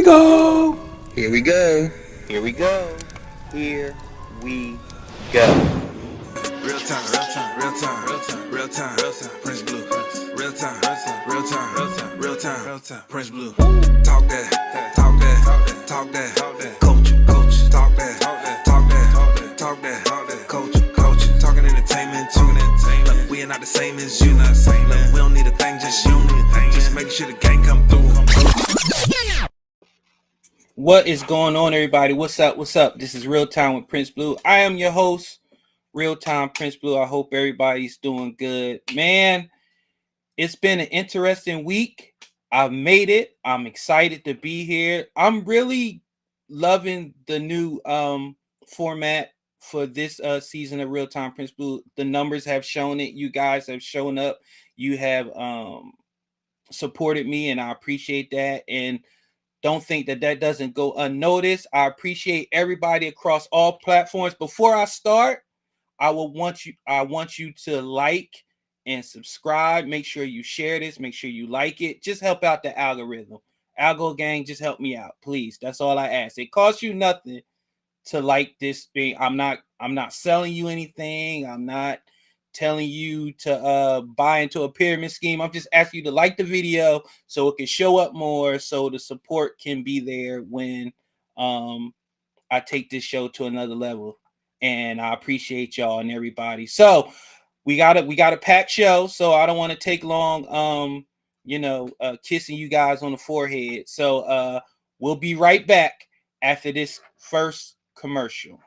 we go. Here we go. Here we go. Here we go. Real time, real time, real time, real time, real time, real time, Prince Blue. Real time, real time, real time, real time, real time, real time, Prince Blue. Talk that, talk that, talk that, coach, coach, talk that, talk that, talk that, coach, coach, talking entertainment too. Look, we are not the same as you. Look, we don't need a thing, just you. Just making sure the gang come through. What is going on, everybody? What's up? What's up? This is Real Time with Prince Blue. I am your host, Real Time Prince Blue. I hope everybody's doing good. Man, it's been an interesting week. I've made it. I'm excited to be here. I'm really loving the new format for this season of Real Time Prince Blue. The numbers have shown it. You guys have shown up. You have supported me, and I appreciate that. And don't think that doesn't go unnoticed. I appreciate everybody across all platforms. Before I start, I want you to like and subscribe. Make sure you share this. Make sure you like it. Just help out the algorithm. Algo gang, just help me out, please. That's all I ask. It costs you nothing to like this thing. I'm not selling you anything. I'm not telling you to buy into a pyramid scheme. I'm just asking you to like the video so it can show up more, so the support can be there when I take this show to another level. And I appreciate y'all and everybody. So we got a packed show, so I don't want to take long kissing you guys on the forehead. So we'll be right back after this first commercial.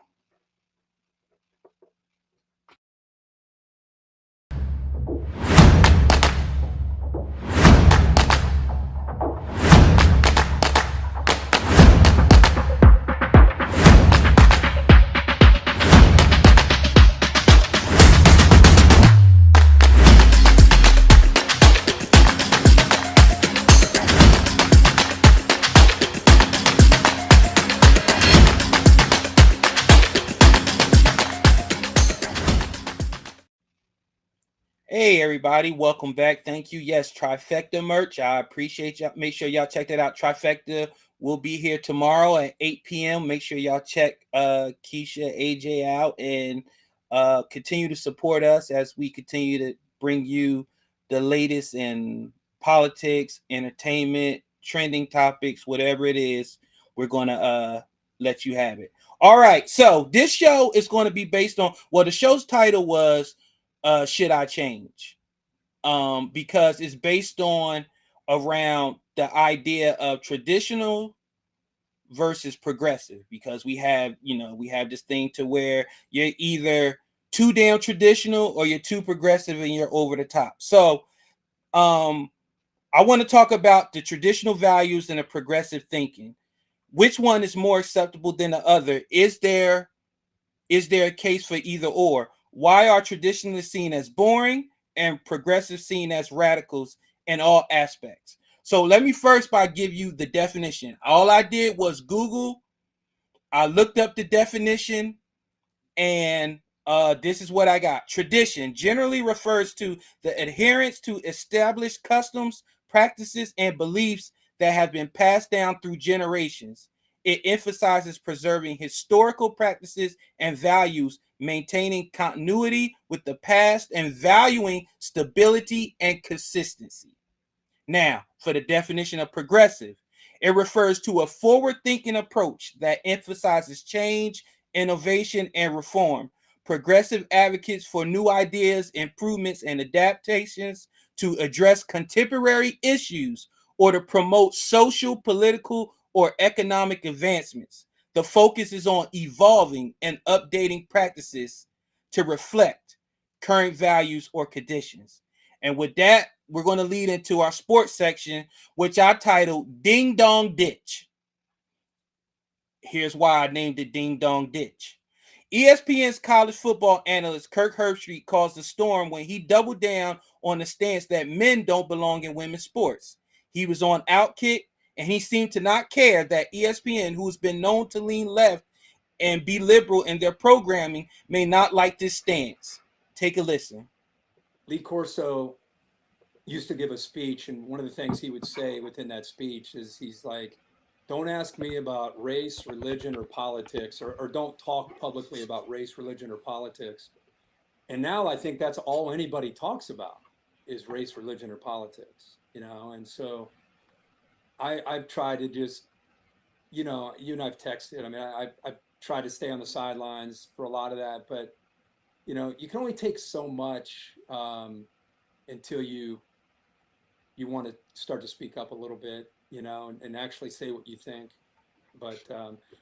Hey everybody, welcome back. Thank you. Yes, Trifecta merch. I appreciate y'all. Make sure y'all check that out. Trifecta will be here tomorrow at 8 p.m. Make sure y'all check Keisha AJ out and continue to support us as we continue to bring you the latest in politics, entertainment, trending topics, whatever it is. We're gonna let you have it. All right. So this show is going to be based on the show's title was should I change? Because it's based on around the idea of traditional versus progressive. Because we have this thing to where you're either too damn traditional or you're too progressive and you're over the top. So I want to talk about the traditional values and the progressive thinking. Which one is more acceptable than the other? Is there a case for either or? Why are traditionalists seen as boring and progressives seen as radicals in all aspects? So let me first give you the definition. All I did was Google. I looked up the definition, and this is what I got. Tradition generally refers to the adherence to established customs, practices, and beliefs that have been passed down through generations. It emphasizes preserving historical practices and values, maintaining continuity with the past, and valuing stability and consistency. Now, for the definition of progressive, it refers to a forward-thinking approach that emphasizes change, innovation, and reform. Progressive advocates for new ideas, improvements, and adaptations to address contemporary issues or to promote social, political, or economic advancements. The focus is on evolving and updating practices to reflect current values or conditions. And with that, we're going to lead into our sports section, which I titled Ding Dong Ditch. Here's why I named it Ding Dong Ditch. ESPN's college football analyst Kirk Herbstreit caused a storm when he doubled down on the stance that men don't belong in women's sports. He was on Outkick, and he seemed to not care that ESPN, who's been known to lean left and be liberal in their programming, may not like this stance. Take a listen. Lee Corso used to give a speech, and one of the things he would say within that speech is he's like, don't ask me about race, religion, or politics, or don't talk publicly about race, religion, or politics. And now I think that's all anybody talks about is race, religion, or politics, And so I've tried to just, you and I've texted. I mean, I've tried to stay on the sidelines for a lot of that, but you can only take so much until you want to start to speak up a little bit, and actually say what you think. But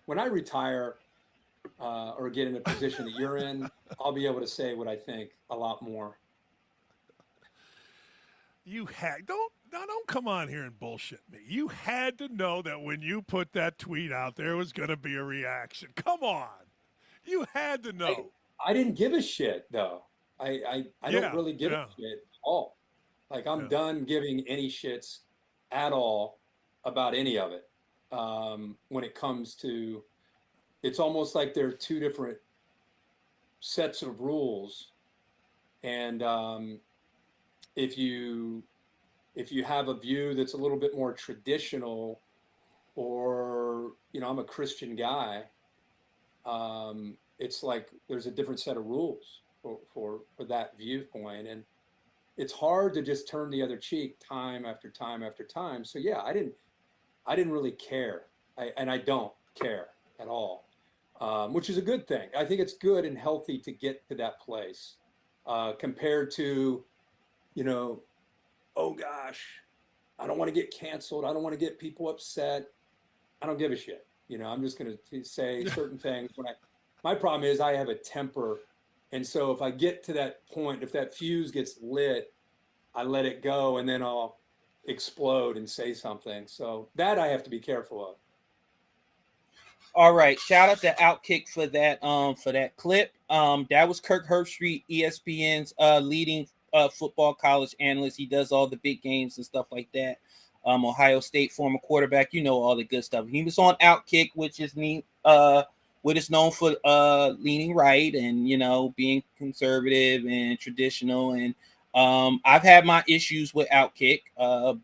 when I retire or get in a position that you're in, I'll be able to say what I think a lot more. You had don't come on here and bullshit me. You had to know that when you put that tweet out, there was going to be a reaction. Come on, you had to know. I didn't give a shit though. I don't really give a shit at all. Like I'm done giving any shits at all about any of it. When it comes to, it's almost like there are two different sets of rules, and if you have a view that's a little bit more traditional, or I'm a Christian guy, it's like there's a different set of rules for that viewpoint, and it's hard to just turn the other cheek time after time after time. So yeah, I didn't really care, and I don't care at all, which is a good thing. I think it's good and healthy to get to that place, compared to, oh gosh, I don't want to get canceled. I don't want to get people upset. I don't give a shit. I'm just going to say certain things. My problem is I have a temper. And so if I get to that point, if that fuse gets lit, I let it go, and then I'll explode and say something. So that I have to be careful of. All right. Shout out to Outkick for that clip. That was Kirk Herbstreit, ESPN's leading football college analyst. He does all the big games and stuff like that. Ohio State former quarterback, all the good stuff. He was on Outkick, which is what is known for leaning right and being conservative and traditional. And I've had my issues with Outkick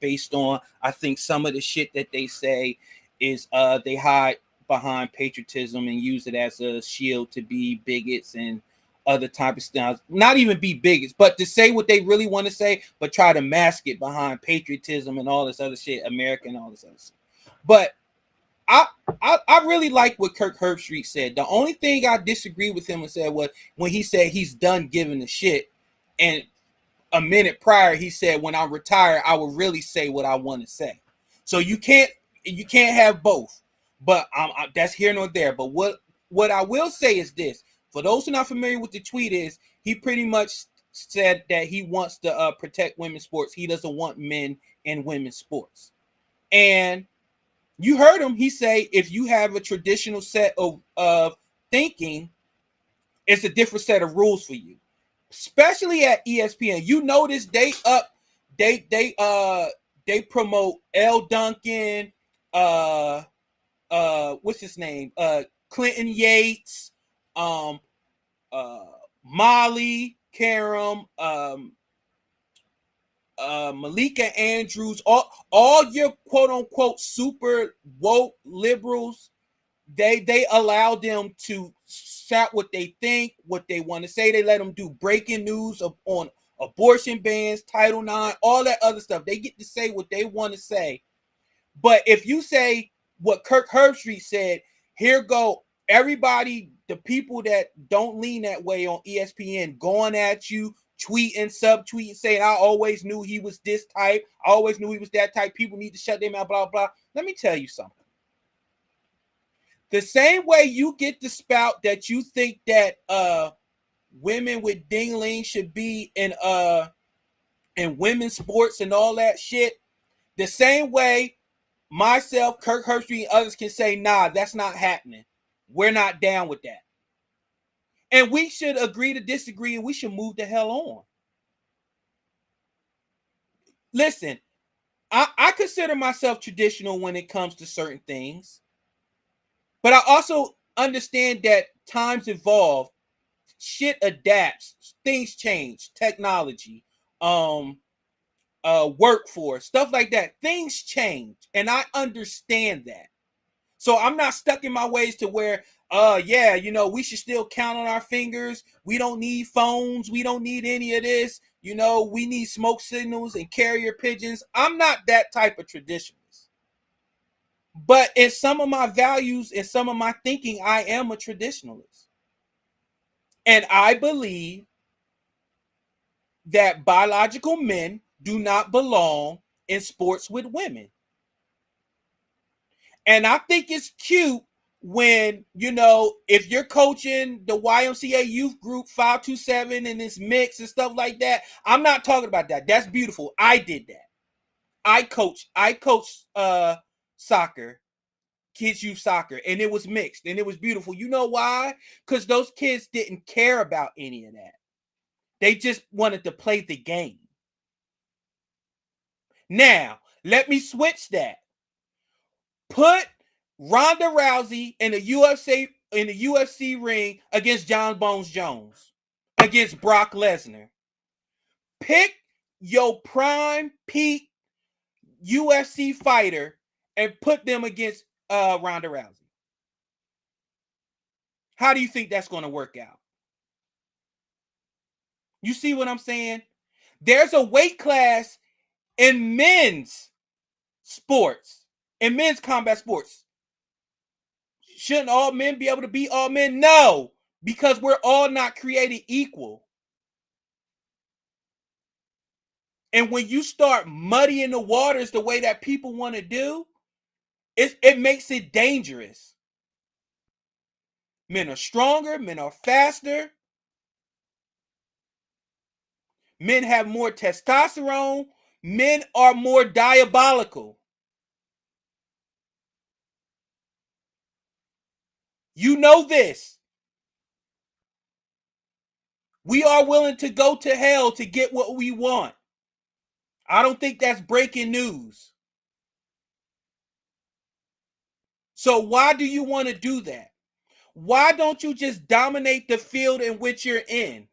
based on, I think, some of the shit that they say is they hide behind patriotism and use it as a shield to be bigots and other type of stuff. Not even be bigots, but to say what they really want to say, but try to mask it behind patriotism and all this other shit, America and all this other stuff. But I really like what Kirk Herbstreit said. The only thing I disagree with him and said was when he said he's done giving a shit, and a minute prior he said when I retire I will really say what I want to say. So you can't have both. But that's here nor there. But what I will say is this: for those who are not familiar with the tweet, is he pretty much said that he wants to protect women's sports. He doesn't want men in women's sports. And you heard him. He say if you have a traditional set of thinking, it's a different set of rules for you. Especially at ESPN, you notice they promote L. Duncan, what's his name? Clinton Yates, Molly Karam, Malika Andrews, all your quote unquote super woke liberals, they allow them to shout what they think, what they want to say. They let them do breaking news on abortion bans, Title IX, all that other stuff. They get to say what they want to say. But if you say what Kirk Herbstreit said, here go everybody, the people that don't lean that way on ESPN going at you, tweeting, subtweeting, saying, I always knew he was this type. I always knew he was that type. People need to shut them out, blah, blah. Let me tell you something. The same way you get the spout that you think that women with ding-a-Ling should be in women's sports and all that shit, the same way myself, Kirk Herbstreit, and others can say, nah, that's not happening. We're not down with that. And we should agree to disagree, and we should move the hell on. Listen, I consider myself traditional when it comes to certain things. But I also understand that times evolve, shit adapts, things change, technology, workforce, stuff like that. Things change, and I understand that. So I'm not stuck in my ways to where, yeah, you know, we should still count on our fingers. We don't need phones. We don't need any of this. You know, we need smoke signals and carrier pigeons. I'm not that type of traditionalist. But in some of my values and some of my thinking, I am a traditionalist. And I believe that biological men do not belong in sports with women. And I think it's cute when, you know, if you're coaching the YMCA youth group 527 and it's mixed and stuff like that. I'm not talking about that. That's beautiful. I did that. I coached soccer, kids youth soccer, and it was mixed and it was beautiful. You know why? Because those kids didn't care about any of that. They just wanted to play the game. Now, let me switch that. Put Ronda Rousey in the UFC ring against John Bones Jones, against Brock Lesnar. Pick your prime peak UFC fighter and put them against Ronda Rousey. How do you think that's going to work out? You see what I'm saying? There's a weight class in men's sports, in men's combat sports. Shouldn't all men be able to beat all men? No, because we're all not created equal. And when you start muddying the waters the way that people want to do, it makes it dangerous. Men are stronger, men are faster, men have more testosterone, men are more diabolical. You know this. We are willing to go to hell to get what we want. I don't think that's breaking news. So why do you want to do that? Why don't you just dominate the field in which you're in?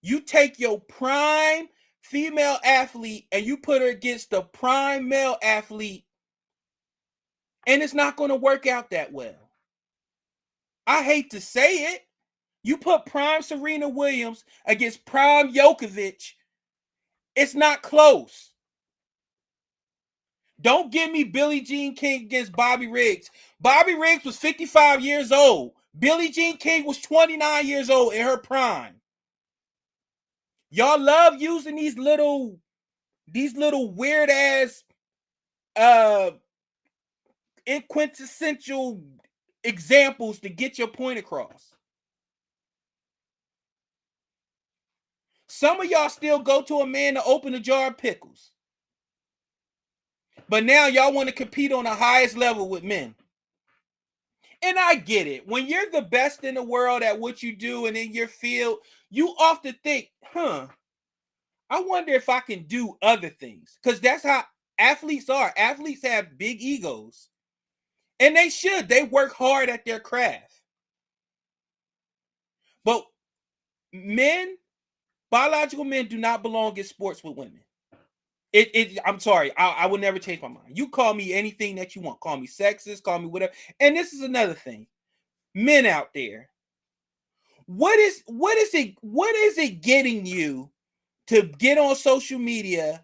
You take your prime female athlete and you put her against the prime male athlete, and it's not going to work out that well. I hate to say it. You put prime Serena Williams against prime Djokovic, it's not close. Don't give me Billie Jean King against Bobby Riggs. Bobby Riggs was 55 years old. Billie Jean King was 29 years old in her prime. Y'all love using these little weird ass inquintessential examples to get your point across. Some of y'all still go to a man to open a jar of pickles. But now y'all want to compete on the highest level with men. And I get it. When you're the best in the world at what you do and in your field, you often think, I wonder if I can do other things. Because that's how athletes are. Athletes have big egos. And they should. They work hard at their craft. But men, biological men, do not belong in sports with women. I'm sorry. I will never change my mind. You call me anything that you want. Call me sexist. Call me whatever. And this is another thing. Men out there. What is it getting you to get on social media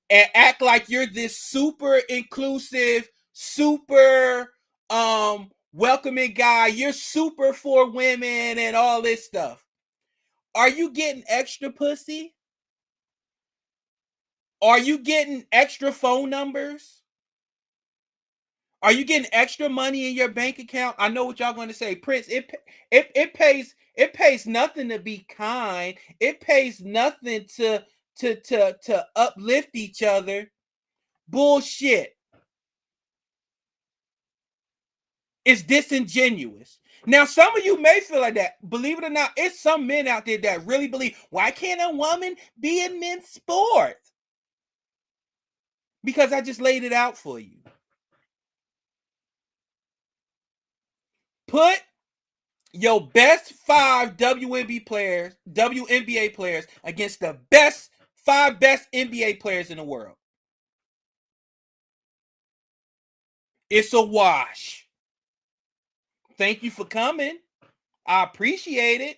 and act like you're this super inclusive, super welcoming guy? You're super for women and all this stuff. Are you getting extra pussy? Are you getting extra phone numbers? Are you getting extra money in your bank account? I know what y'all going to say, Prince. It pays nothing to be kind. It pays nothing to uplift each other. Bullshit. It's disingenuous. Now, some of you may feel like that. Believe it or not, it's some men out there that really believe, why can't a woman be in men's sports? Because I just laid it out for you. Put your best 5 WNBA players against the 5 best NBA players in the world. It's a wash. Thank you for coming. I appreciate it.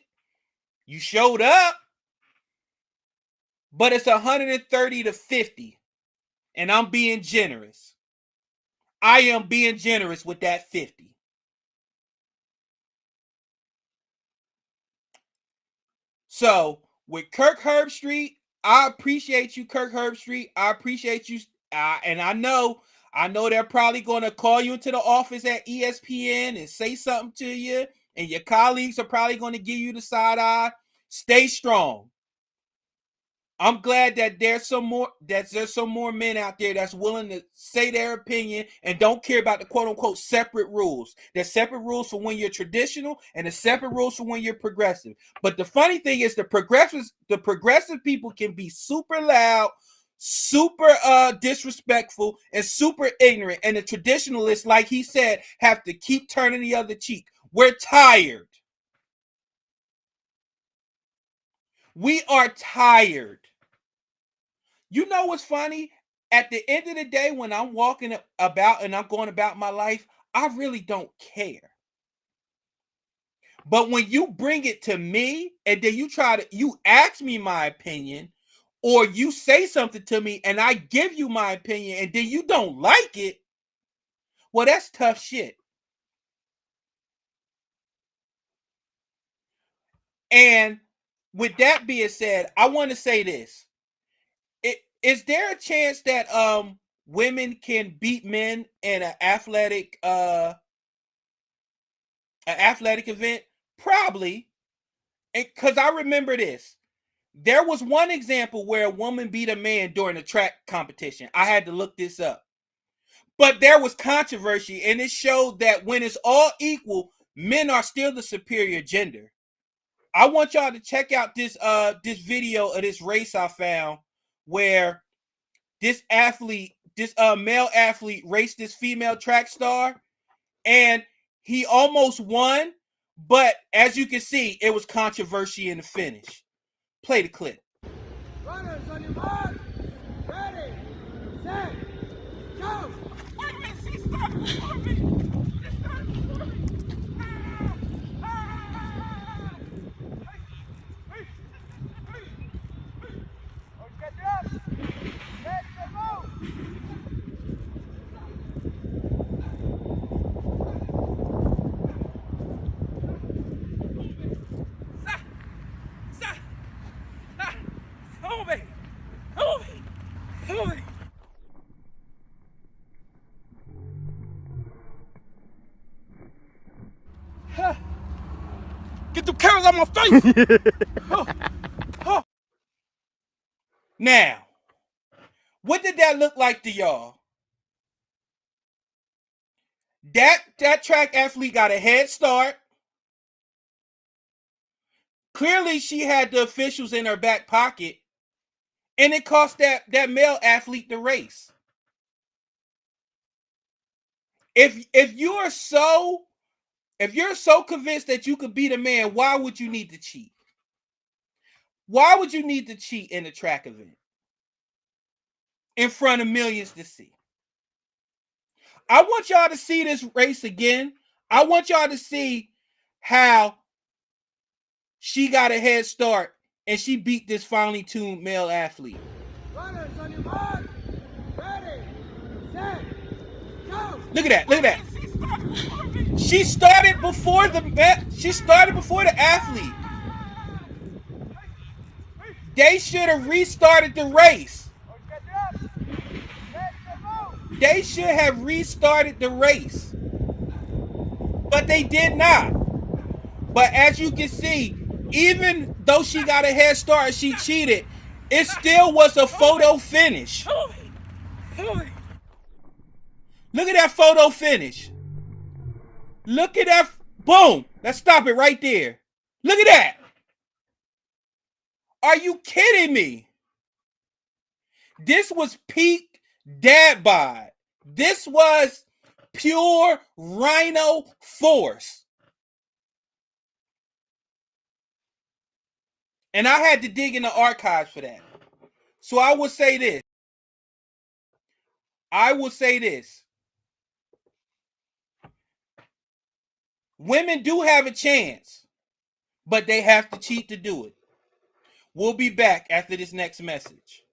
You showed up. But it's 130 to 50. And I'm being generous. I am being generous with that 50. So with Kirk Herbstreit, I appreciate you, Kirk Herbstreit. I appreciate you. And I know they're probably going to call you into the office at ESPN and say something to you. And your colleagues are probably going to give you the side eye. Stay strong. I'm glad that there's some more men out there that's willing to say their opinion and don't care about the quote unquote separate rules. There's separate rules for when you're traditional and there's separate rules for when you're progressive. But the funny thing is the progressive people can be super loud, super disrespectful, and super ignorant. And the traditionalists, like he said, have to keep turning the other cheek. We're tired. We are tired. You know what's funny? At the end of the day, when I'm walking about and I'm going about my life, I really don't care. But when you bring it to me and then you ask me my opinion, or you say something to me and I give you my opinion and then you don't like it, well, that's tough shit. And with that being said, I want to say this. Is there a chance that women can beat men in an athletic event? Probably. Because I remember this. There was one example where a woman beat a man during a track competition. I had to look this up. But there was controversy, and it showed that when it's all equal, men are still the superior gender. I want y'all to check out this video of this race I found where this male athlete raced this female track star, and he almost won, but as you can see, it was controversy in the finish. Play the clip. Runners on your mark, ready, set, go! Wait a minute, she started before me. She started before me. Get up, get the move! Get the cameras on my face! Now, what did that look like to y'all? That track athlete got a head start. Clearly, she had the officials in her back pocket, and it cost that male athlete the race. If you're so convinced that you could beat a man, why would you need to cheat? Why would you need to cheat in a track event in front of millions to see? I want y'all to see this race again. I want y'all to see how she got a head start and she beat this finely tuned male athlete. Runners on your mark, ready, set, go! Look at that! Look at that! She started before the athlete. They should have restarted the race. Get up, get the move! They should have restarted the race. But they did not. But as you can see, even though she got a head start, she cheated, it still was a photo finish. Look at that photo finish. Look at that. Boom. Let's stop it right there. Look at that. Are you kidding me? This was peak dad bod. This was pure rhino force. And I had to dig in the archives for that. So I will say this. Women do have a chance, but they have to cheat to do it. We'll be back after this next message.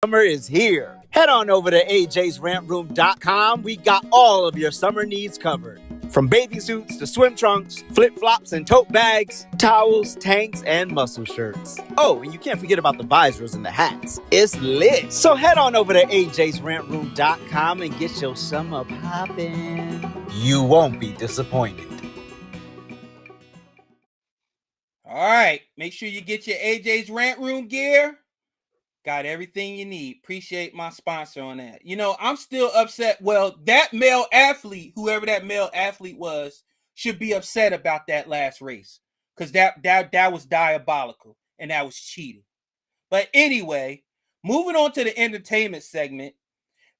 Summer is here. Head on over to ajsrantroom.com. We got all of your summer needs covered. From bathing suits to swim trunks, flip-flops and tote bags, towels, tanks, and muscle shirts. Oh, and you can't forget about the visors and the hats. It's lit. So head on over to ajsrantroom.com and get your summer poppin'. You won't be disappointed. All right, make sure you get your AJ's Rant Room gear. Got everything you need. Appreciate my sponsor on that. You know, I'm still upset. Well, that male athlete, whoever that male athlete was, should be upset about that last race because that was diabolical and that was cheating. But anyway, moving on to the entertainment segment.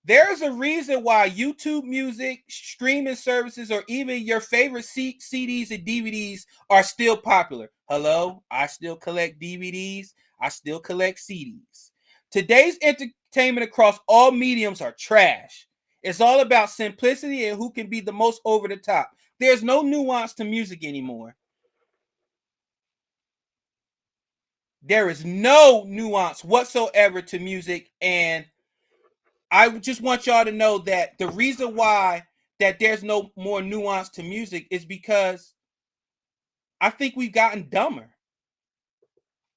There's a reason why YouTube music, streaming services, or even your favorite CDs and DVDs are still popular. Hello, I still collect DVDs. I still collect CDs. Today's entertainment across all mediums are trash. It's all about simplicity and who can be the most over the top. There's no nuance to music anymore. There is no nuance whatsoever to music, and I just want y'all to know that the reason why that there's no more nuance to music is because I think we've gotten dumber.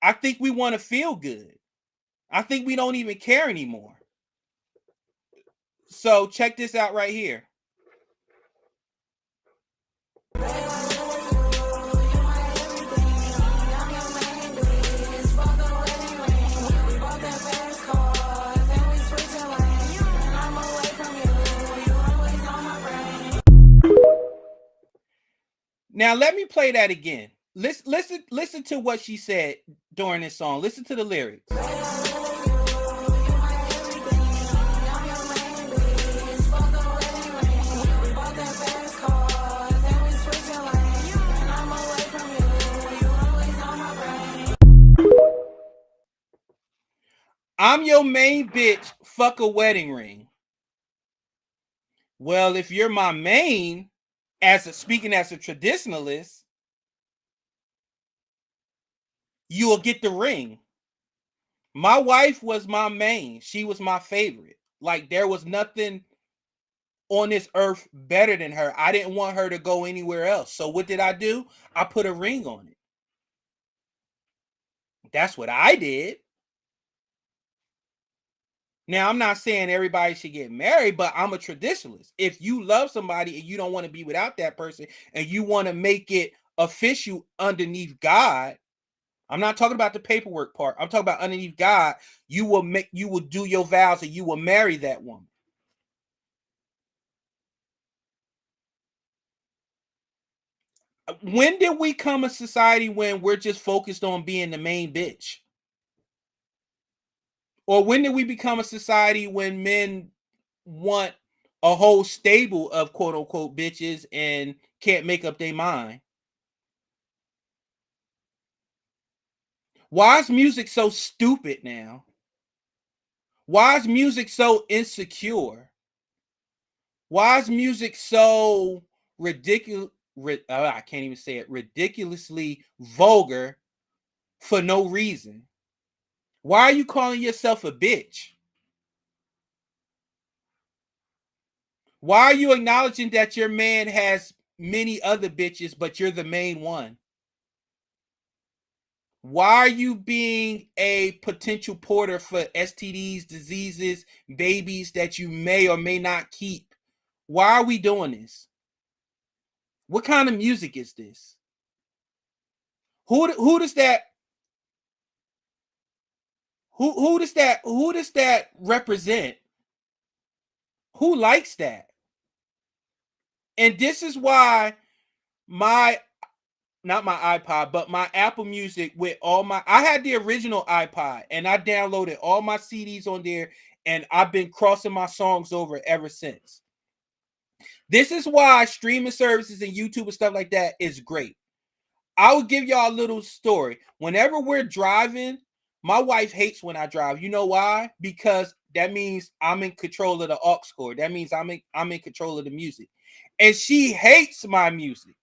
I think we want to feel good. I think we don't even care anymore. So check this out right here. Now let me play that again. Listen to what she said during this song. Listen to the lyrics. I'm your main bitch, fuck a wedding ring. Well, if you're my main, speaking as a traditionalist, you will get the ring. My wife was my main. She was my favorite. Like, there was nothing on this earth better than her. I didn't want her to go anywhere else. So what did I do? I put a ring on it. That's what I did. Now, I'm not saying everybody should get married, but I'm a traditionalist. If you love somebody and you don't want to be without that person and you want to make it official underneath God, I'm not talking about the paperwork part. I'm talking about underneath God, you will do your vows and you will marry that woman. When did we come a society when we're just focused on being the main bitch? Or when did we become a society when men want a whole stable of quote unquote bitches and can't make up their mind? Why is music so stupid now? Why is music so insecure? Why is music so ridiculous? I can't even say it. Ridiculously vulgar for no reason. Why are you calling yourself a bitch? Why are you acknowledging that your man has many other bitches, but you're the main one? Why are you being a potential porter for STDs, diseases, babies that you may or may not keep? Why are we doing this? What kind of music is this? Who does that represent? Who likes that? And this is why not my iPod, but my Apple Music with I had the original iPod and I downloaded all my CDs on there and I've been crossing my songs over ever since. This is why streaming services and YouTube and stuff like that is great. I will give y'all a little story. Whenever we're driving, my wife hates when I drive. You know why? Because that means I'm in control of the aux cord. That means I'm in control of the music. And she hates my music.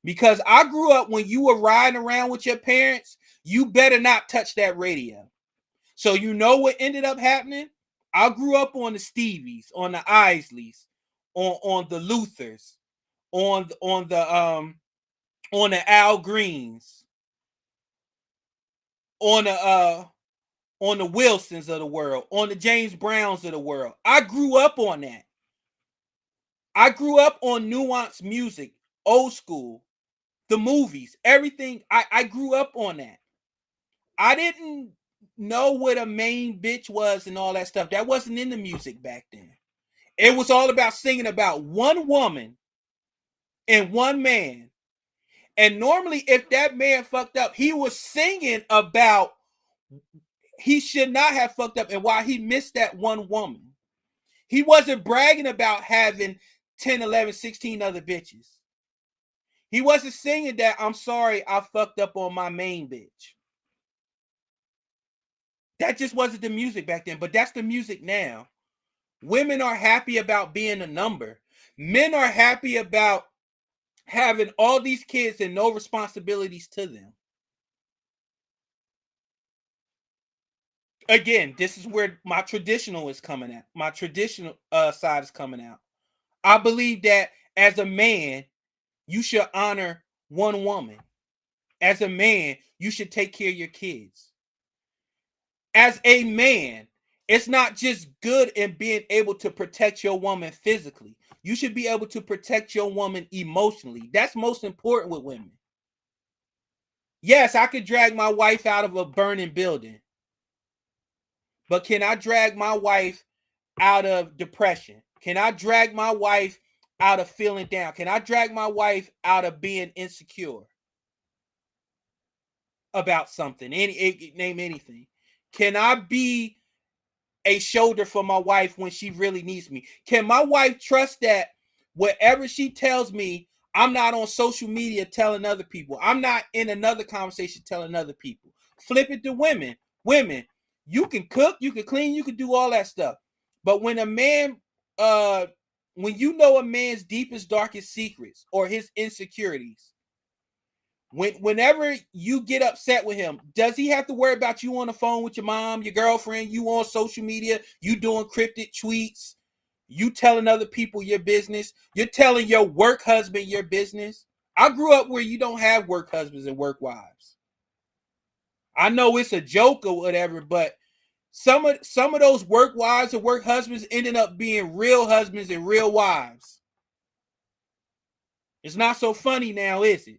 Because I grew up when you were riding around with your parents, you better not touch that radio. So you know what ended up happening? I grew up on the Stevies, on the Isleys, on the Luthers, on the Al Greens, on the Wilsons of the world, on the James Browns of the world. I grew up on that. I grew up on nuanced music, old school, the movies, everything. I grew up on that. I didn't know what a main bitch was and all that stuff. That wasn't in the music back then. It was all about singing about one woman and one man. And normally, if that man fucked up, he was singing about he should not have fucked up and why he missed that one woman. He wasn't bragging about having 10, 11, 16 other bitches. He wasn't singing that, I'm sorry, I fucked up on my main bitch. That just wasn't the music back then, but that's the music now. Women are happy about being a number. Men are happy about having all these kids and no responsibilities to them. Again, this is where my traditional is coming out. My traditional side is coming out. I believe that as a man, you should honor one woman. As a man, you should take care of your kids. As a man, it's not just good in being able to protect your woman physically. You should be able to protect your woman emotionally. That's most important with women. Yes, I could drag my wife out of a burning building. But can I drag my wife out of depression? Can I drag my wife out of feeling down? Can I drag my wife out of being insecure about something? Name anything. Can I be a shoulder for my wife when she really needs me? Can my wife trust that whatever she tells me, I'm not on social media telling other people? I'm not in another conversation telling other people. Flip it to women. Women, you can cook, you can clean, you can do all that stuff. But when a man, when you know a man's deepest, darkest secrets or his insecurities, whenever you get upset with him, does he have to worry about you on the phone with your mom, your girlfriend, you on social media, you doing cryptic tweets, you telling other people your business, you're telling your work husband your business? I grew up where you don't have work husbands and work wives. I know it's a joke or whatever, but some of those work wives or work husbands ended up being real husbands and real wives. It's not so funny now, is it?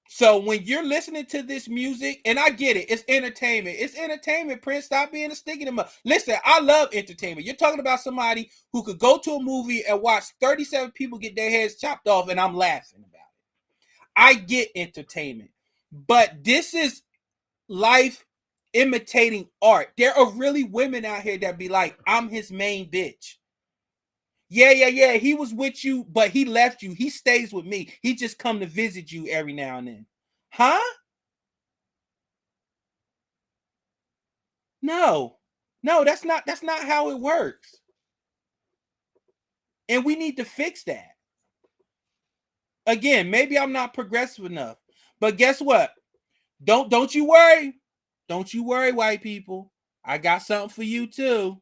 So when you're listening to this music, and I get it, it's entertainment. It's entertainment, Prince. Stop being a stick in the mud. Listen, I love entertainment. You're talking about somebody who could go to a movie and watch 37 people get their heads chopped off, and I'm laughing about it. I get entertainment. But this is life imitating art. There are really women out here that be like, I'm his main bitch. Yeah. He was with you, but he left you. He stays with me. He just come to visit you every now and then. Huh? No, that's not how it works. And we need to fix that. Again, maybe I'm not progressive enough, but guess what? Don't you worry. Don't you worry, white people. I got something for you too.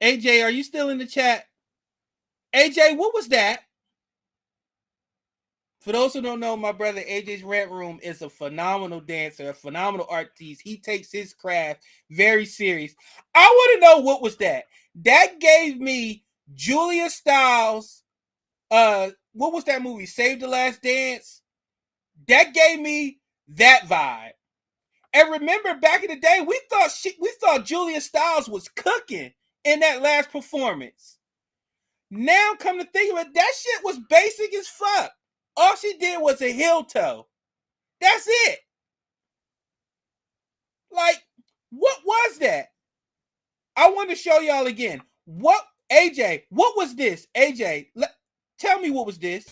AJ, are you still in the chat? AJ, what was that? For those who don't know, my brother AJ's Rant Room is a phenomenal dancer, a phenomenal artiste. He takes his craft very serious. I want to know, what was that? That gave me Julia Stiles. What was that movie? Save the Last Dance. That gave me that vibe. And remember, back in the day, we thought Julia Stiles was cooking in that last performance. Now, come to think of it, that shit was basic as fuck. All she did was a heel toe. That's it. Like, what was that? I want to show y'all again. What, AJ, what was this? AJ, tell me what was this.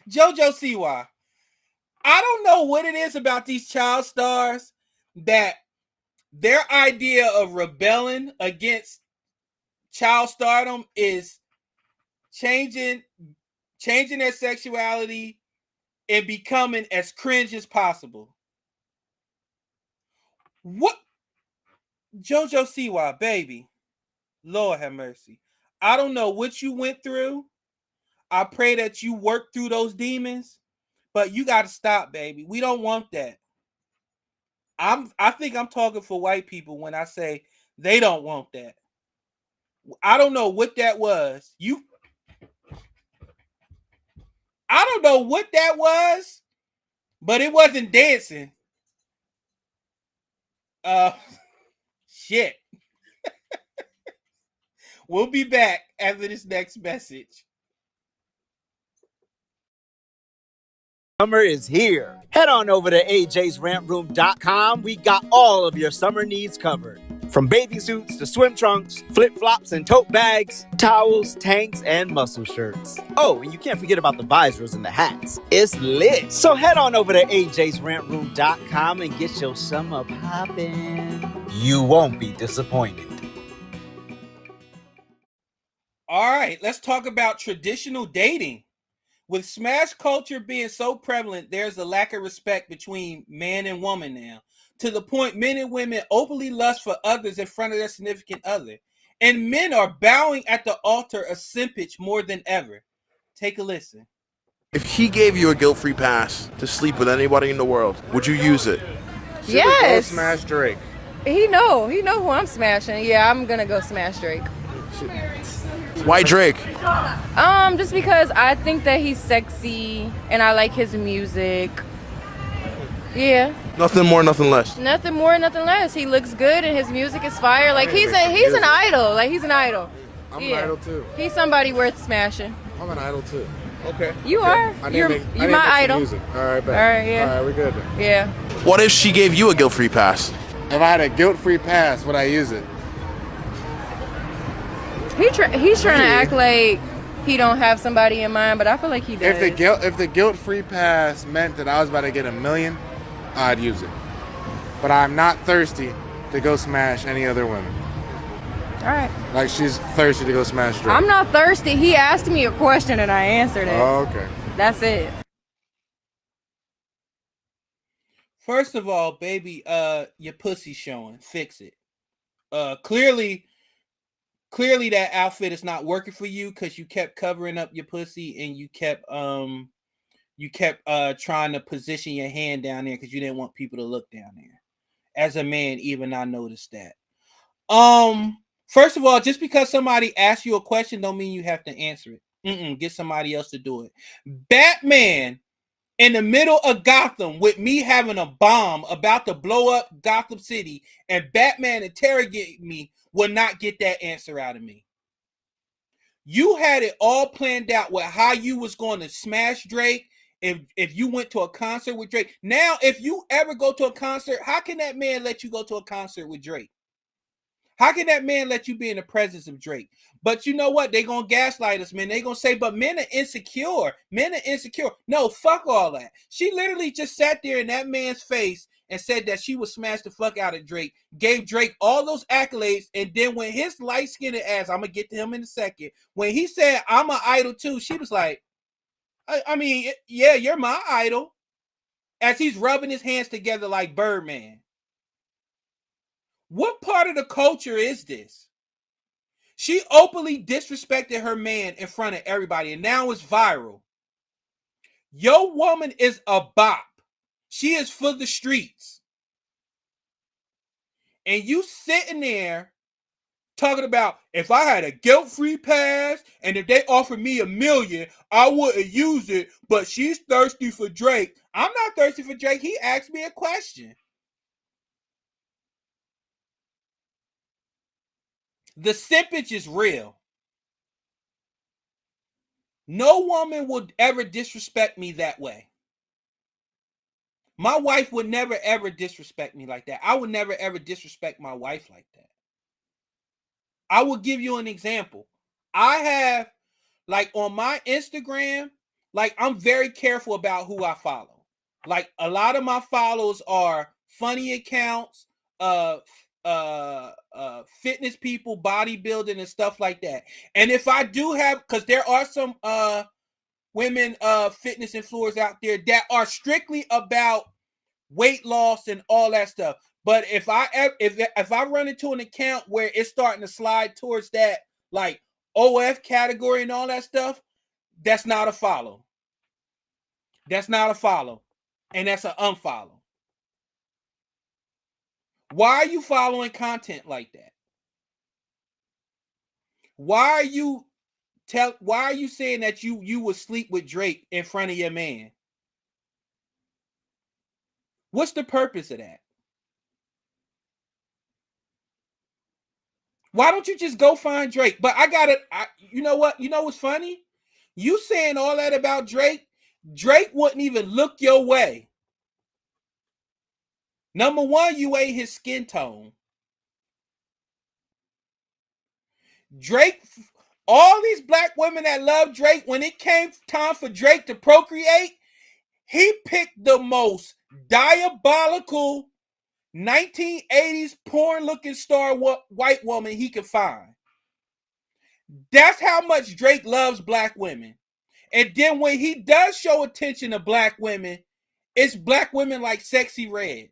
JoJo Siwa. I don't know what it is about these child stars that their idea of rebelling against child stardom is changing their sexuality and becoming as cringe as possible. What? JoJo Siwa, baby. Lord have mercy. I don't know what you went through. I pray that you work through those demons, but you got to stop, baby. We don't want that. I think I'm talking for white people when I say they don't want that. I don't know what that was. I don't know what that was, but it wasn't dancing. Shit. We'll be back after this next message. Summer is here. Head on over to ajsrantroom.com. We got all of your summer needs covered. From bathing suits to swim trunks, flip-flops and tote bags, towels, tanks, and muscle shirts. Oh, and you can't forget about the visors and the hats. It's lit. So head on over to ajsrantroom.com and get your summer poppin'. You won't be disappointed. All right, let's talk about traditional dating. With smash culture being so prevalent, there's a lack of respect between man and woman now, to the point men and women openly lust for others in front of their significant other. And men are bowing at the altar of simpage more than ever. Take a listen. If he gave you a guilt-free pass to sleep with anybody in the world, would you use it? Yes. Smash Drake. He know who I'm smashing. Yeah, I'm gonna go smash Drake. Why Drake? Just because I think that he's sexy and I like his music. Yeah. Nothing more, nothing less. Nothing more, nothing less. He looks good and his music is fire. Like he's an idol. Like he's an idol. I'm an idol too. He's somebody worth smashing. I'm an idol too. Okay. You are. You're my idol. Music. All right, bet. All right, yeah. All right, we're good then. Yeah. What if she gave you a guilt-free pass? If I had a guilt-free pass, would I use it? He's trying to act like he don't have somebody in mind, but I feel like he does. If the guilt-free pass meant that I was about to get $1 million, I'd use it. But I'm not thirsty to go smash any other women. All right. Like she's thirsty to go smash Drake. I'm not thirsty. He asked me a question and I answered it. Oh, okay. That's it. First of all, baby, your pussy showing. Fix it. Clearly that outfit is not working for you because you kept covering up your pussy and you kept trying to position your hand down there because you didn't want people to look down there. As a man, even I noticed that. First of all, just because somebody asks you a question don't mean you have to answer it. Get somebody else to do it. Batman in the middle of Gotham with me having a bomb about to blow up Gotham City and Batman interrogating me will not get that answer out of me. You had it all planned out with how you was going to smash Drake if you went to a concert with Drake. Now, if you ever go to a concert, how can that man let you go to a concert with Drake? How can that man let you be in the presence of Drake? But you know what? They're going to gaslight us, man. They're going to say, but men are insecure. Men are insecure. No, fuck all that. She literally just sat there in that man's face and said that she would smash the fuck out of Drake, gave Drake all those accolades, and then when his light-skinned ass, I'm going to get to him in a second, when he said, I'm an idol too, she was like, I mean, yeah, you're my idol. As he's rubbing his hands together like Birdman. What part of the culture is this? She openly disrespected her man in front of everybody, and now it's viral. Your woman is a bop. She is for the streets. And you sitting there talking about if I had a guilt-free pass and if they offered me $1 million, I wouldn't use it, but she's thirsty for Drake. I'm not thirsty for Drake. He asked me a question. The simpage is real. No woman would ever disrespect me that way. My wife would never, ever disrespect me like that. I would never, ever disrespect my wife like that. I will give you an example. I have, like, on my Instagram, like, I'm very careful about who I follow. Like, a lot of my follows are funny accounts, fitness people, bodybuilding and stuff like that. And if I do have, because there are some women fitness influencers out there that are strictly about weight loss and all that stuff. But if I run into an account where it's starting to slide towards that like OF category and all that stuff, that's not a follow. That's not a follow. And that's an unfollow. Why are you following content like that? Why are you saying that you would sleep with Drake in front of your man? What's the purpose of that? Why don't you just go find Drake? But you know what? You know what's funny? You saying all that about Drake, Drake wouldn't even look your way. Number one, you ain't his skin tone. Drake, all these black women that love Drake, when it came time for Drake to procreate, he picked the most diabolical 1980s porn-looking star white woman he could find. That's how much Drake loves black women. And then when he does show attention to black women, it's black women like Sexy Red.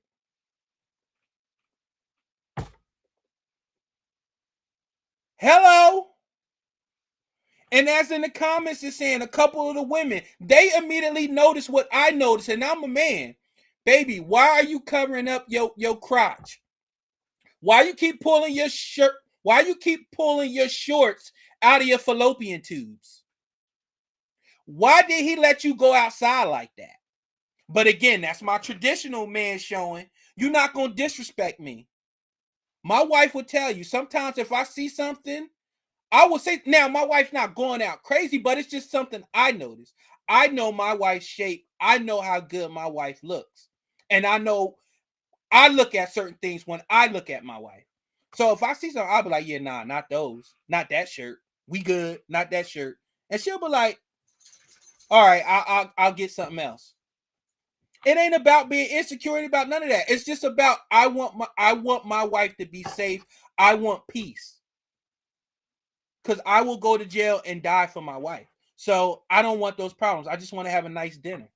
Hello? And as in the comments, it's saying a couple of the women, they immediately notice what I noticed, and I'm a man. Baby, why are you covering up your crotch? Why you keep pulling your shirt? Why you keep pulling your shorts out of your fallopian tubes? Why did he let you go outside like that? But again, that's my traditional man showing. You're not going to disrespect me. My wife would tell you, sometimes if I see something, I will say, now my wife's not going out crazy, but it's just something I noticed. I know my wife's shape. I know how good my wife looks. And I know I look at certain things when I look at my wife. So if I see something, I'll be like, yeah, nah, not those. Not that shirt. We good. Not that shirt. And she'll be like, all right, I'll get something else. It ain't about being insecure, it ain't about none of that. It's just about I want my wife to be safe. I want peace. Because I will go to jail and die for my wife. So I don't want those problems. I just want to have a nice dinner.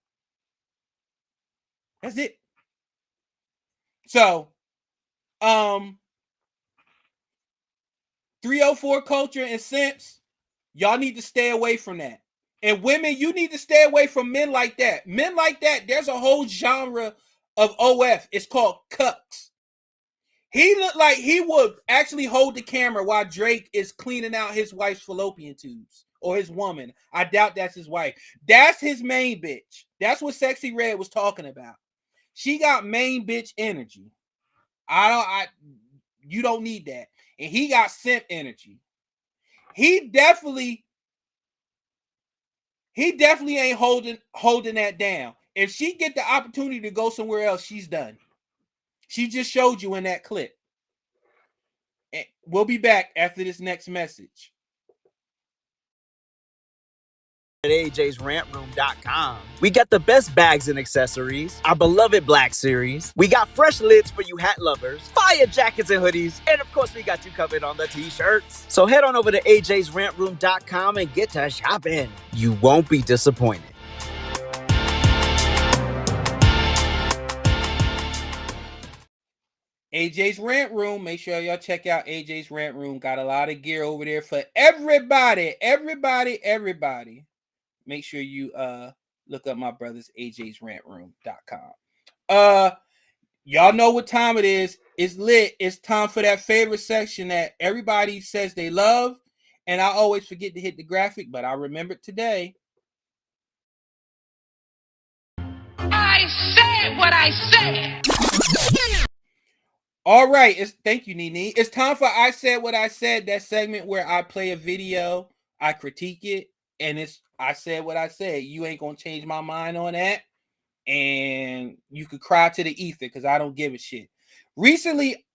That's it. So 304 culture and simps, y'all need to stay away from that. And women, you need to stay away from men like that. Men like that, there's a whole genre of OF. It's called cucks. He looked like he would actually hold the camera while Drake is cleaning out his wife's fallopian tubes. Or his woman. I doubt that's his wife. That's his main bitch. That's what Sexy Red was talking about. She got main bitch energy. You don't need that. And he got simp energy. He definitely ain't holding that down. If she get the opportunity to go somewhere else, she's done. She just showed you in that clip. And we'll be back after this next message. At ajsrantroom.com. We got the best bags and accessories, our beloved Black Series. We got fresh lids for you hat lovers, fire jackets and hoodies, and of course we got you covered on the t-shirts. So head on over to ajsrantroom.com and get to shopping. You won't be disappointed. AJ's Rant Room. Make sure y'all check out AJ's Rant Room. Got a lot of gear over there for everybody. Make sure you look up my brother's AJ's Rant Room.com. Y'all know what time it is. It's lit. It's time for that favorite section that everybody says they love. And I always forget to hit the graphic, but I remembered today. I said what I said. All right. Thank you, Nene. It's time for I Said What I Said, that segment where I play a video, I critique it, and it's I said what I said. You ain't going to change my mind on that. And you could cry to the ether because I don't give a shit. Recently,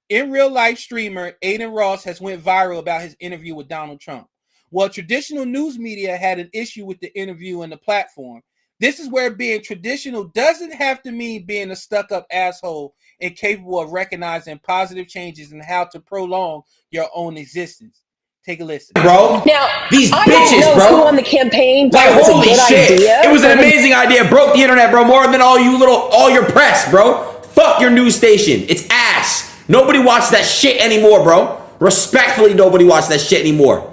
in real life streamer Aiden Ross has went viral about his interview with Donald Trump. Well, traditional news media had an issue with the interview and the platform. This is where being traditional doesn't have to mean being a stuck-up asshole incapable of recognizing positive changes and how to prolong your own existence. Take a listen. Bro, now these I bitches, don't know bro. who on the campaign thought Like, it was holy a good shit. idea. It was an amazing idea. Broke the internet, bro, more than all your press, bro. Fuck your news station. It's ass. Nobody watches that shit anymore, bro. Respectfully, nobody watches that shit anymore.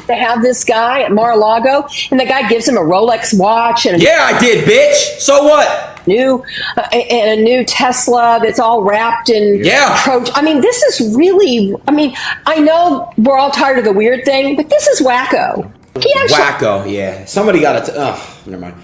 To have this guy at Mar-a-Lago, and the guy gives him a Rolex watch and yeah, I did, bitch. So what? A new Tesla that's all wrapped in I mean, this is really. I mean, I know we're all tired of the weird thing, but this is wacko. Wacko, yeah. Somebody got to. Never mind.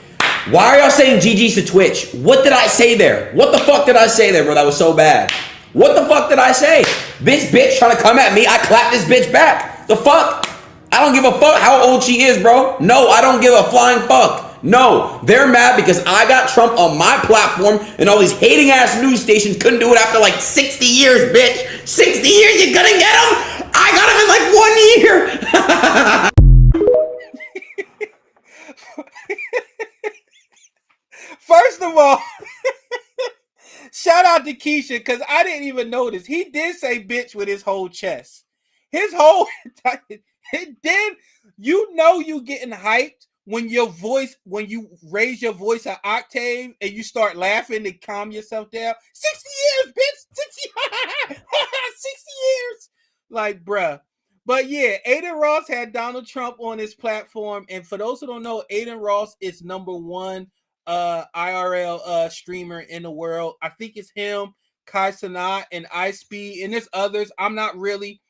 Why are y'all saying GG's to Twitch? What did I say there? What the fuck did I say there, bro? That was so bad. What the fuck did I say? This bitch trying to come at me. I clapped this bitch back. The fuck? I don't give a fuck how old she is, bro. No, I don't give a flying fuck. No, they're mad because I got Trump on my platform and all these hating ass news stations couldn't do it after like 60 years, bitch. 60 years, you couldn't get him? I got him in like 1 year. First of all, shout out to Keisha because I didn't even notice. He did say bitch with his whole chest. His whole then you getting hyped when you raise your voice an octave and you start laughing to calm yourself down. 60 years, bitch. 60 years. Like, bruh. But yeah, Aiden Ross had Donald Trump on his platform. And for those who don't know, Aiden Ross is #1 IRL streamer in the world. I think it's him, Kai Cenat, and iSpeed, and there's others. I'm not really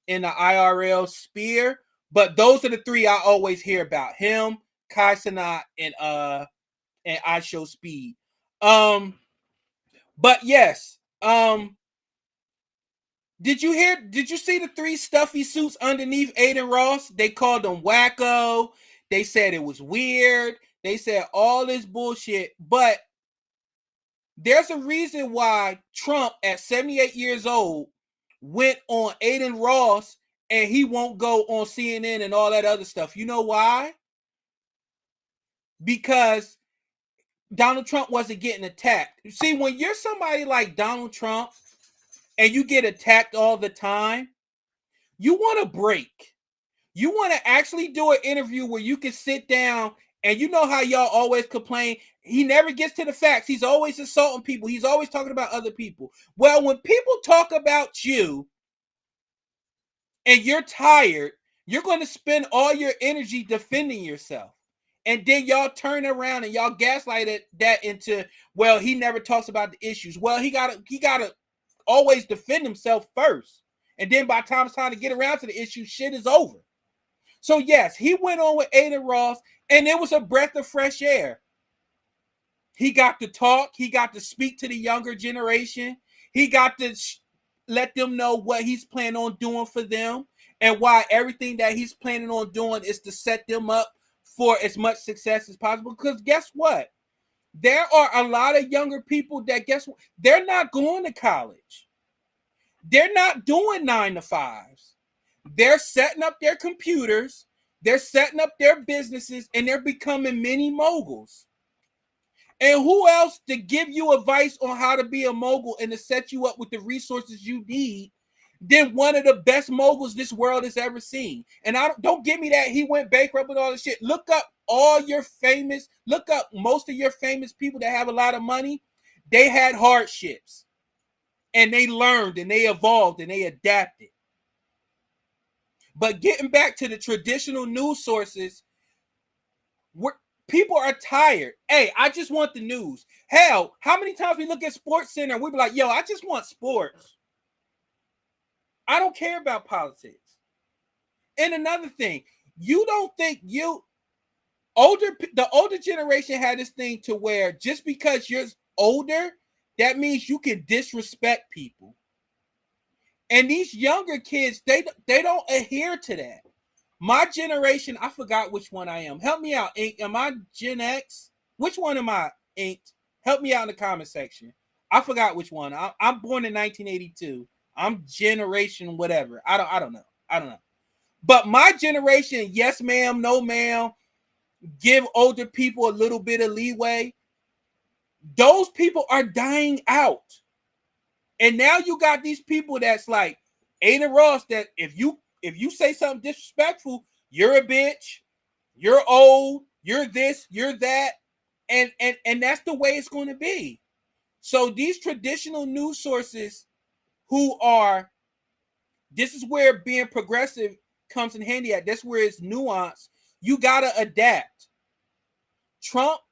in the IRL sphere, but those are the three I always hear about: him, Kai Cenat, and iShowSpeed. But yes, did you see the 3 stuffy suits underneath Aiden Ross? They called them wacko. They said it was weird. They said all this bullshit, but there's a reason why Trump at 78 years old went on Aiden Ross and he won't go on CNN and all that other stuff. You know why? Because Donald Trump wasn't getting attacked. See, when you're somebody like Donald Trump and you get attacked all the time, you want a break. You want to actually do an interview where you can sit down and you know how y'all always complain. He never gets to the facts. He's always insulting people. He's always talking about other people. Well, when people talk about you and you're tired, you're going to spend all your energy defending yourself. And then y'all turn around and y'all gaslight that into, well, he never talks about the issues. Well, he gotta always defend himself first. And then by the time it's time to get around to the issue, shit is over. So yes, he went on with Aiden Ross, and it was a breath of fresh air. He got to talk. He got to speak to the younger generation. He got to let them know what he's planning on doing for them and why everything that he's planning on doing is to set them up for as much success as possible. Because guess what? There are a lot of younger people that they're not going to college. They're not doing 9 to 5s. They're setting up their computers. They're setting up their businesses, and they're becoming mini moguls. And who else to give you advice on how to be a mogul and to set you up with the resources you need than one of the best moguls this world has ever seen? And don't give me that he went bankrupt and all this shit. Look up most of your famous people that have a lot of money. They had hardships, and they learned, and they evolved, and they adapted. But getting back to the traditional news sources, People are tired. Hey, I just want the news. Hell, how many times we look at Sports Center and we be like, yo, I just want sports. I don't care about politics. And another thing, you don't think the older generation had this thing to where just because you're older, that means you can disrespect people. And these younger kids, they don't adhere to that. My generation, I forgot which one I am. Help me out, Ink. Am I Gen X? Which one am I, Ink? Help me out in the comment section. I forgot which one. I'm born in 1982. I'm generation whatever. I don't know. But my generation, yes ma'am, no ma'am, give older people a little bit of leeway. Those people are dying out. And now you got these people that's like Ada Ross, that if you say something disrespectful, you're a bitch, you're old, you're this, you're that, and that's the way it's going to be. So these traditional news sources this is where being progressive comes in handy at. That's where it's nuanced. You gotta adapt. Trump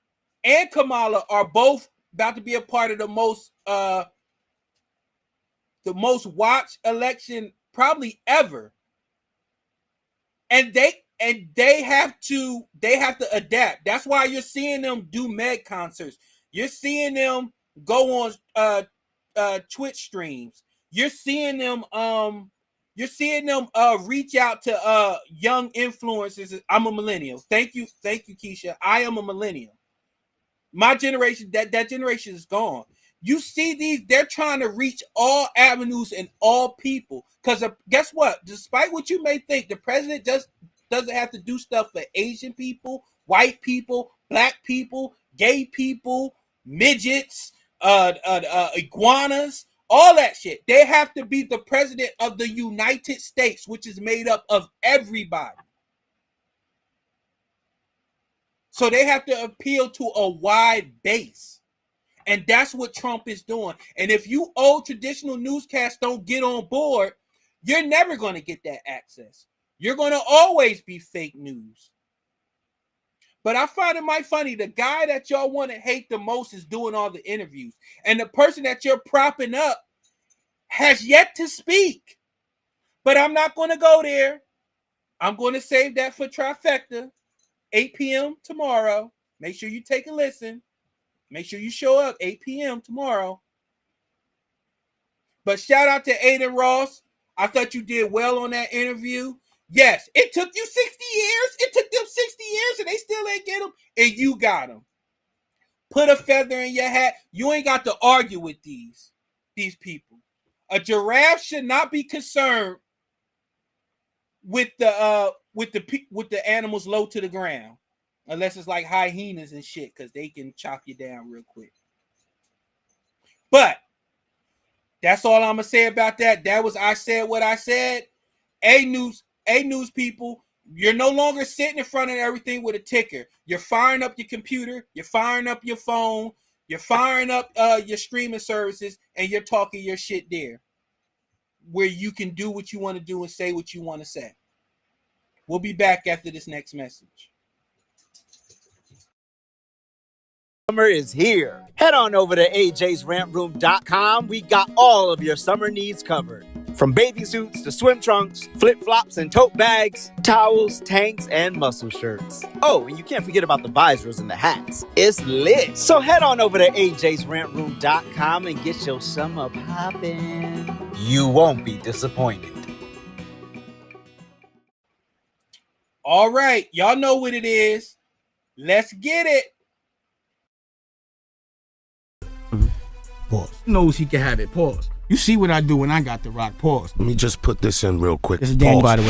and Kamala are both about to be a part of the most watched election probably ever. And they have to adapt. That's why you're seeing them do Meg concerts. You're seeing them go on Twitch streams. You're seeing them reach out to young influencers. I'm a millennial. Thank you, Keisha. I am a millennial. My generation, that generation is gone. You see they're trying to reach all avenues and all people. Because guess what? Despite what you may think, the president just doesn't have to do stuff for Asian people, white people, black people, gay people, midgets, iguanas, all that shit. They have to be the president of the United States, which is made up of everybody. So they have to appeal to a wide base. And that's what Trump is doing. And if you old traditional newscasts don't get on board, you're never going to get that access. You're going to always be fake news. But I find it might funny. The guy that y'all want to hate the most is doing all the interviews. And the person that you're propping up has yet to speak. But I'm not going to go there. I'm going to save that for Trifecta. 8 p.m. tomorrow. Make sure you take a listen. Make sure you show up 8 p.m. tomorrow. But shout out to Aiden Ross. I thought you did well on that interview. Yes, it took you 60 years. It took them 60 years and they still ain't get him. And you got him. Put a feather in your hat. You ain't got to argue with these people. A giraffe should not be concerned with the animals low to the ground, unless it's like hyenas and shit, because they can chop you down real quick. But that's all I'm gonna say about that. That was I said what I said. A news people, you're no longer sitting in front of everything with a ticker. You're firing up your computer, you're firing up your phone, you're firing up your streaming services, and you're talking your shit there, where you can do what you want to do and say what you want to say. We'll be back after this next message. Summer is here. Head on over to ajsrantroom.com. We got all of your summer needs covered. From bathing suits to swim trunks, flip-flops and tote bags, towels, tanks, and muscle shirts. Oh, and you can't forget about the visors and the hats. It's lit. So head on over to ajsrantroom.com and get your summer poppin'. You won't be disappointed. All right, y'all know what it is. Let's get it. Pause. Knows he can have it. Pause. You see what I do when I got the rock. Pause. Let me just put this in real quick. This is Dan, by the way.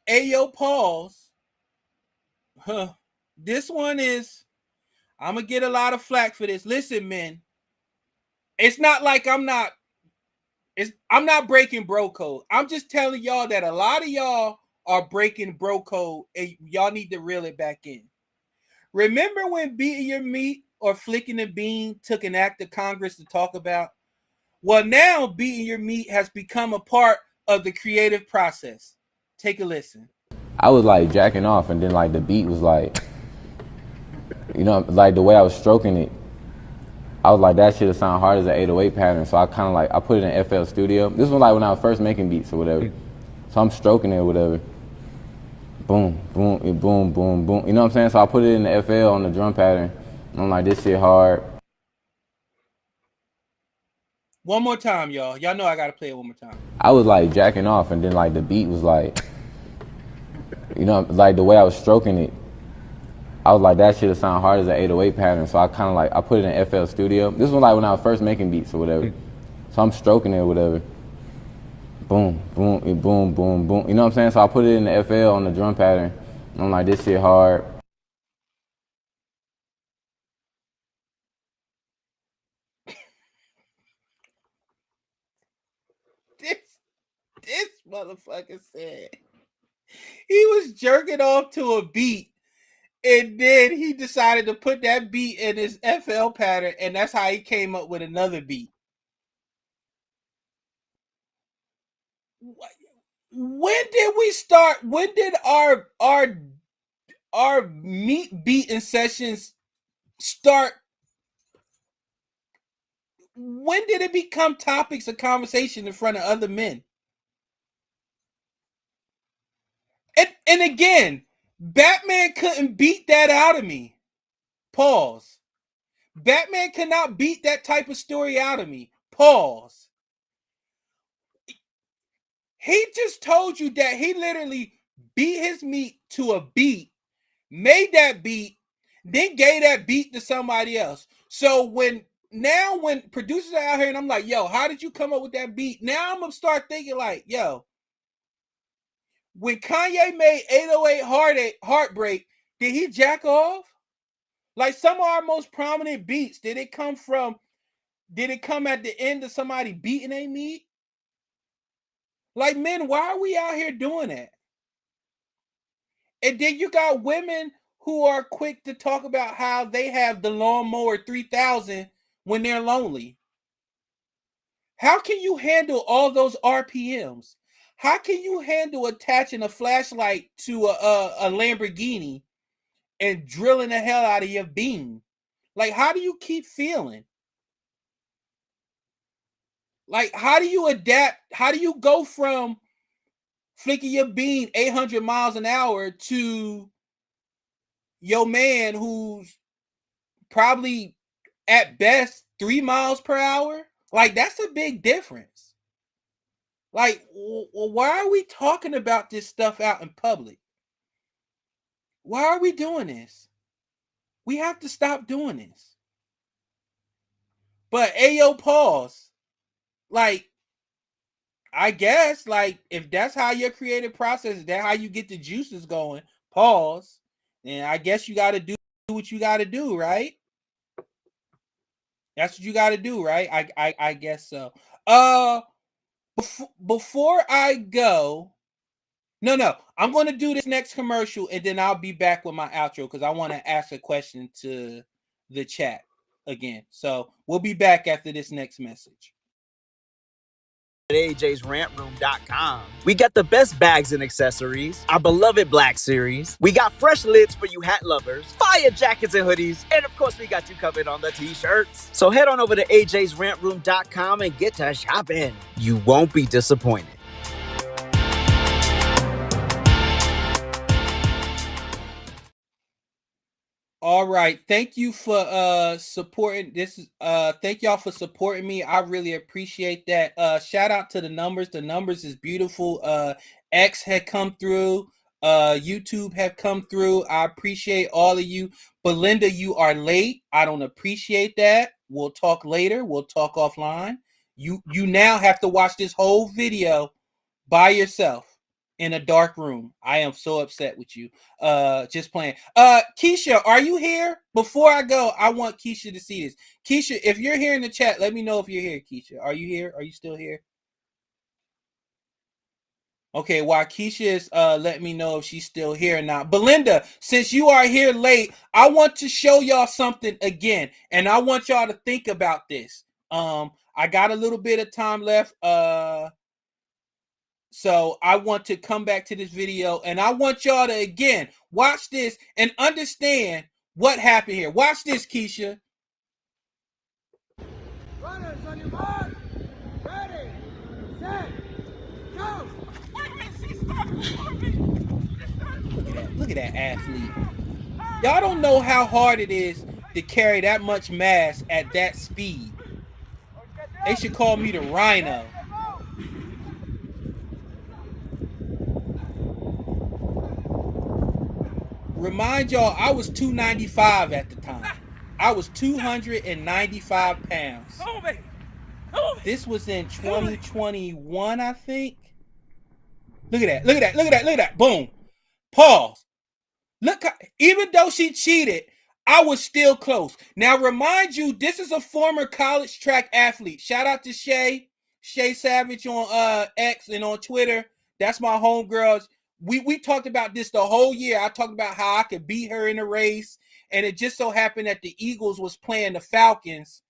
Ayo, pause. This one is, I'm gonna get a lot of flack for this. Listen, man, it's not like I'm not breaking bro code. I'm just telling y'all that a lot of y'all are breaking bro code and y'all need to reel it back in. Remember when beating your meat or flicking the bean took an act of Congress to talk about? Well, now beating your meat has become a part of the creative process. Take a listen. I was like jacking off, and then like the beat was like, you know, like the way I was stroking it, I was like, that shit sound hard as an 808 pattern. So I kind of like, I put it in FL Studio. This was like when I was first making beats or whatever. So I'm stroking it or whatever. Boom, boom, boom, boom, boom. You know what I'm saying? So I put it in the FL on the drum pattern. And I'm like, this shit hard. One more time, y'all. Y'all know I gotta play it one more time. I was like jacking off, and then like the beat was like, you know, like the way I was stroking it, I was like, that shit sound hard as an 808 pattern. So I kind of like, I put it in FL Studio. This was like when I was first making beats or whatever. So I'm stroking it or whatever. Boom, boom, boom, boom, boom. You know what I'm saying? So I put it in the FL on the drum pattern. And I'm like, this shit hard. This motherfucker said he was jerking off to a beat, and then he decided to put that beat in his FL pattern, and that's how he came up with another beat. When did we start? When did our meat beating sessions start? When did it become topics of conversation in front of other men? And again, Batman couldn't beat that out of me. Pause. Batman cannot beat that type of story out of me. Pause. He just told you that he literally beat his meat to a beat, made that beat, then gave that beat to somebody else. So when producers are out here and I'm like, yo, how did you come up with that beat? Now I'm gonna start thinking like, yo, when Kanye made 808 Heartbreak, did he jack off? Like some of our most prominent beats, did it come at the end of somebody beating a meat? Like, men, why are we out here doing that? And then you got women who are quick to talk about how they have the lawnmower 3000 when they're lonely. How can you handle all those RPMs? How can you handle attaching a flashlight to a Lamborghini and drilling the hell out of your beam? Like, how do you keep feeling? Like, how do you adapt? How do you go from flicking your bean 800 miles an hour to your man who's probably at best 3 miles per hour? Like, that's a big difference. Like, why are we talking about this stuff out in public? Why are we doing this? We have to stop doing this. But ayo, pause. Like, I guess, like, if that's how your creative process is, that's how you get the juices going, pause. And I guess you got to do what you got to do, right? That's what you got to do, right? I guess so. Before I go, no, I'm going to do this next commercial, and then I'll be back with my outro because I want to ask a question to the chat again. So we'll be back after this next message. At AJ'sRantRoom.com. We got the best bags and accessories, our beloved Black Series. We got fresh lids for you hat lovers, fire jackets and hoodies, and of course we got you covered on the t-shirts. So head on over to AJ'sRantRoom.com and get to shopping. You won't be disappointed. All right. Thank you for supporting this. Thank y'all for supporting me. I really appreciate that. Shout out to the numbers. The numbers is beautiful. X had come through. YouTube have come through. I appreciate all of you. Belinda, you are late. I don't appreciate that. We'll talk later. We'll talk offline. You now have to watch this whole video by yourself in a dark room. I am so upset with you. Just playing. Keisha, are you here? Before I go, I want Keisha to see this. Keisha, if you're here in the chat, let me know if you're here, Keisha. Are you here? Are you still here? Okay, while Keisha is let me know if she's still here or not. Belinda, since you are here late, I want to show y'all something again, and I want y'all to think about this. I got a little bit of time left. So I want to come back to this video, and I want y'all to, again, watch this and understand what happened here. Watch this, Keisha. Runners on your mark. Ready, set, go. Wait a minute, she started before me. Look at that athlete. Y'all don't know how hard it is to carry that much mass at that speed. They should call me the Rhino. Remind y'all, I was 295 at the time. I was 295 pounds. This was in 2021, I think. Look at that. Look at that. Look at that. Look at that. Boom. Pause. Look, even though she cheated, I was still close. Now, remind you, this is a former college track athlete. Shout out to Shay Savage on X and on Twitter. That's my homegirls. We talked about this the whole year. I talked about how I could beat her in a race, and it just so happened that the Eagles was playing the Falcons,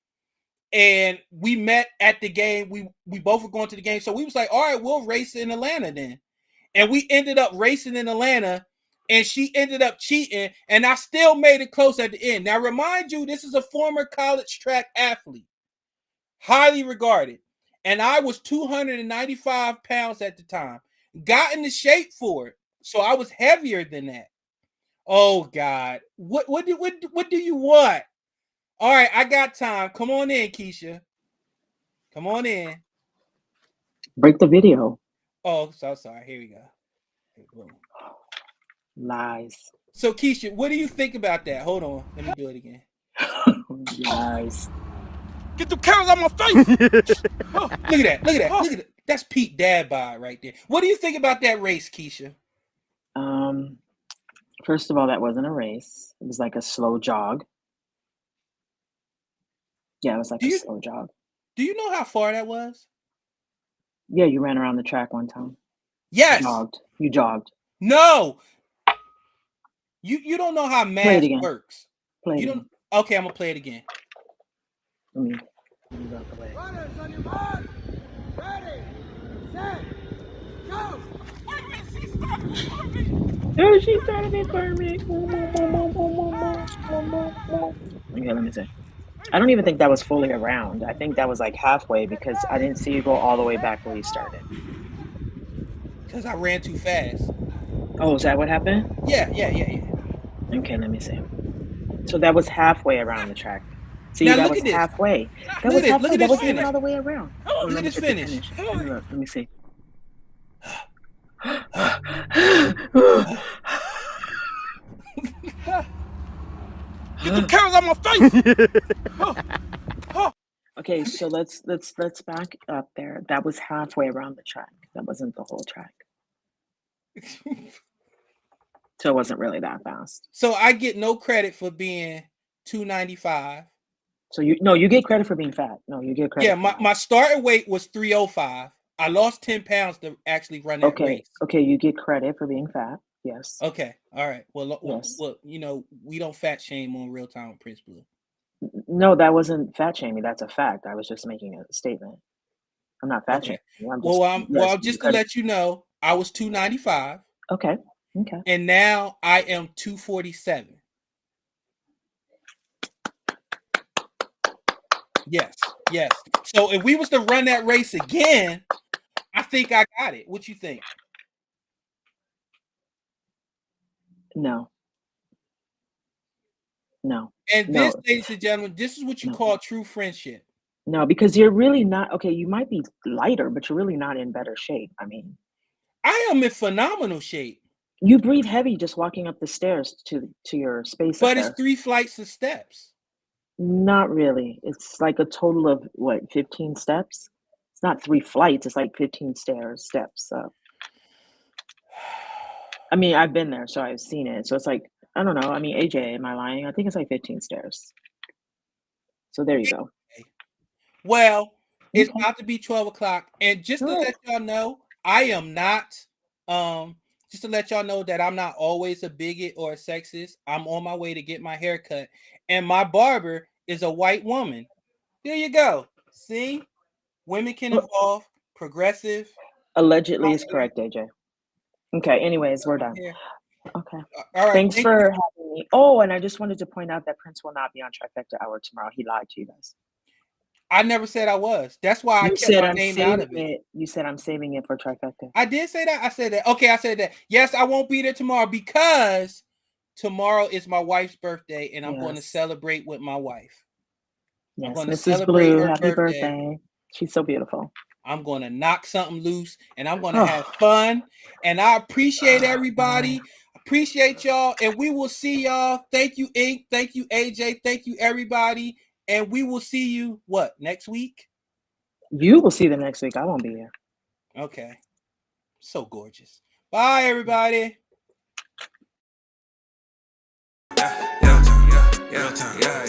and we met at the game. We both were going to the game, so we was like, all right, we'll race in Atlanta then. And we ended up racing in Atlanta, and she ended up cheating, and I still made it close at the end. Now, remind you, this is a former college track athlete, highly regarded, and I was 295 pounds at the time. Got into shape for it, so I was heavier than that. Oh God, what do you want? All right, I got time. Come on in, Keisha. Come on in. Break the video. Oh, so sorry. Here we go. Boom. Lies. So Keisha, what do you think about that? Hold on, let me do it again. Lies. Get the cameras on my face. Look at that. Look at that. Look at that. That's peak dad bod right there. What do you think about that race, Keisha? First of all, that wasn't a race. It was like a slow jog. Yeah, it was like a slow jog. Do you know how far that was? Yeah, you ran around the track one time. Yes. You jogged. No. You don't know how math works. Play it you again. don't. Okay, I'm gonna play it again. Let me move out the way. Runners on your mark. Ready, set, go. Wait a minute, she started before me. Oh, she started it for me. Okay, let me see. I don't even think that was fully around. I think that was like halfway because I didn't see you go all the way back where you started. Because I ran too fast. Oh, is that what happened? Yeah. Okay, let me see. So that was halfway around the track. See, now that look was at this. halfway. That Look was at halfway. this That wasn't finish. even all the way around. Oh, Look at this finish. Let me see. Get the cameras on my face. Okay, so let's back up there. That was halfway around the track. That wasn't the whole track. So it wasn't really that fast. So I get no credit for being 295. So you get credit for being fat. No, you get credit. Yeah, my starting weight was 305. I lost 10 pounds to actually run that race. Okay, you get credit for being fat. Yes. Okay. All right. Well, yes. Well, we don't fat shame on Real Time with Prince Blue. No, that wasn't fat shaming. That's a fact. I was just making a statement. I'm not fat shaming. Just to let you know, I was 295. Okay. And now I am 247. Yes. So if we was to run that race again, I think I got it. What you think? No. And this, ladies and gentlemen, this is what you call true friendship. No, because you're really not, okay, you might be lighter, but you're really not in better shape. I mean, I am in phenomenal shape. You breathe heavy just walking up the stairs to your space. But it's 3 flights of steps. Not really. It's like a total of 15 steps? It's not 3 flights, it's like 15 steps up. I mean, I've been there, so I've seen it. So it's like, I don't know. I mean, AJ, am I lying? I think it's like 15 stairs. So there you go. Well, it's about to be 12 o'clock. And just to let y'all know, I am not, just to let y'all know that I'm not always a bigot or a sexist. I'm on my way to get my hair cut. And my barber is a white woman. There you go. See? Women can evolve, progressive. Allegedly is correct, AJ. Okay, anyways, we're done. Yeah. Okay. All right. Thanks for having me. Oh, and I just wanted to point out that Prince will not be on Trifecta Hour tomorrow. He lied to you guys. I never said I was. That's why I You kept said my I'm name out of saving it. it. You said I'm saving it for Trifecta. I did say that. I said that. Okay, I said that. Yes, I won't be there tomorrow because tomorrow is my wife's birthday, and I'm going to celebrate with my wife. I'm Yes, going to Mrs. celebrate Blue, her happy birthday. She's so beautiful. I'm going to knock something loose, and I'm going to have fun. And I appreciate everybody. Appreciate y'all, and we will see y'all. Thank you, Ink. Thank you, AJ. Thank you, everybody. And we will see you, next week? You will see them next week. I won't be here. Okay. So gorgeous. Bye, everybody. Yeah.